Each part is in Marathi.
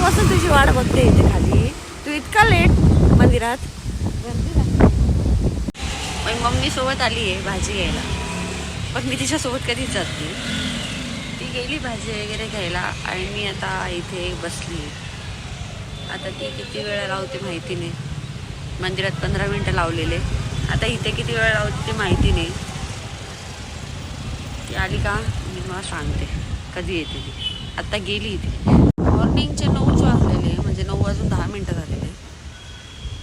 सकाळपासून तुझी वाट बघते इथे खाली. तू इतका लेट मंदिरात. मम्मी सोबत आली आहे भाजी घ्यायला, पण मी तिच्यासोबत कधीच जात नाही. ती गेली भाजी वगैरे घ्यायला आणि मी आता इथे बसली. आता ती किती वेळ लावते माहिती नाही. मंदिरात 15 मिनटं लावलेले, आता इथे किती वेळ लावते ते माहिती नाही. ती आली का मी मला सांगते कधी येते ती. आत्ता गेली इथे. मॉर्निंगचे 9 वाजलेले, म्हणजे 9 वाजून 10 मिनटं झालेले.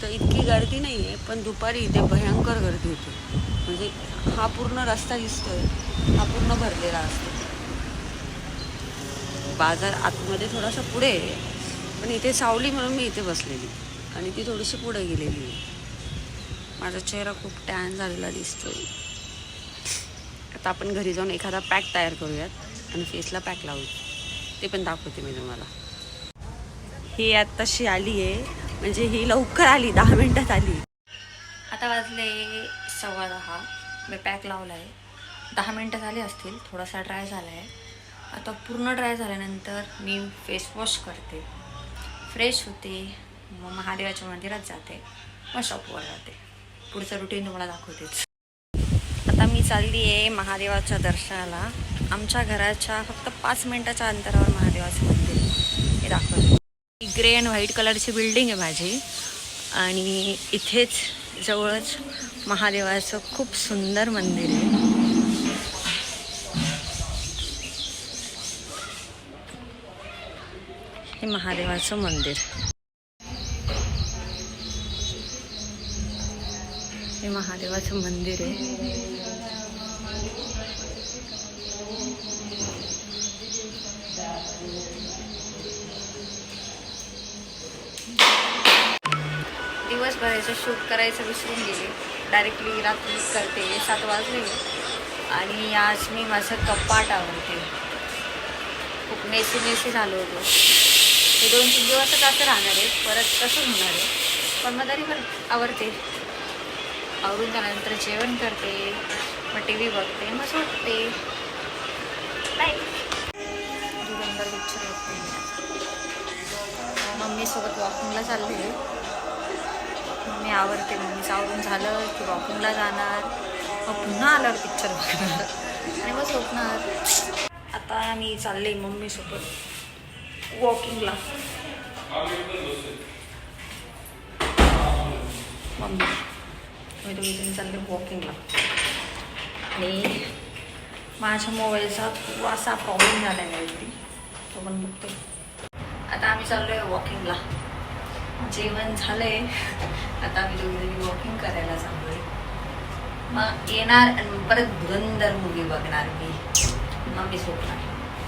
तर इतकी गर्दी नाही आहे, पण दुपारी इथे भयंकर गर्दी होती. म्हणजे हा पूर्ण रस्ता दिसतोय, हा पूर्ण भरलेला असतो. बाजार आतमध्ये थोडासा पुढे आहे, पण इथे सावली म्हणून मी इथे बसलेली आणि ती थोडीशी पुढे गेलेली आहे. माझा चेहरा खूप टॅन झालेला दिसतोय. आता आपण घरी जाऊन एखादा पॅक तयार करूयात आणि फेसला पॅक लावू, ते पण दाखवते मी तुम्हाला. ही आत्ताशी आली आहे, म्हणजे ही लवकर आली, 10 मिनटात आली. आता वाजले 10:15. मी पॅक लावला आहे, 10 मिनटं झाले असतील. थोडासा ड्राय झाला आहे. आता पूर्ण ड्राय झाल्यानंतर मी फेसवॉश करते, फ्रेश होते, मग महादेवाच्या मंदिरात जाते, मग शॉपवर जाते. पुढचं रुटीन तुम्हाला दाखवतेच. आता मी चालली आहे महादेवाच्या दर्शनाला. आमच्या घराच्या फक्त 5 मिनटाच्या अंतरावर महादेवाचं मंदिर हे दाखवते. ग्रे अँड व्हाईट कलरची बिल्डिंग आहे माझी, आणि इथेच जवळच महादेवाचं खूप सुंदर मंदिर आहे. हे महादेवाचं मंदिर, हे महादेवाचं मंदिर आहे. दिवसभराचं शूट करायचं विसरून गेले, डायरेक्टली रात्री करते. 7 वाजले आणि आज मी माझं कपाट आवरते. खूप मेसी झालं होतं. हे 2-3 दिवसच असं राहणार आहे, परत तसंच होणार आहे. पण मग तरी पण आवरते. आवरून झाल्यानंतर जेवण करते, मग TV बघते, मग झोपते. नाही धुरंधर पिक्चर बघते. मम्मीसोबत वॉकिंगला चालले. मम्मी आवरते, मम्मीचं आवरून झालं की वॉकिंगला जाणार, मग पुन्हा आल्यावर पिक्चर बघणार आणि मग झोपणार. आता मी चालले मम्मीसोबत वॉकिंगला. मम्मी तुम्ही चालले वॉकिंगला. आणि माझ्या मोबाईलचा थोडासा प्रॉब्लेम झाला आहे, तो पण बघतो. आता आम्ही चाललो आहे वॉकिंगला. जेवण झालं आहे, आता आम्ही दोघीजणी वॉकिंग करायला चाललो आहे. मग येणार आणि परत धुरंधर मूवी बघणार मी, मग मी झोपणार.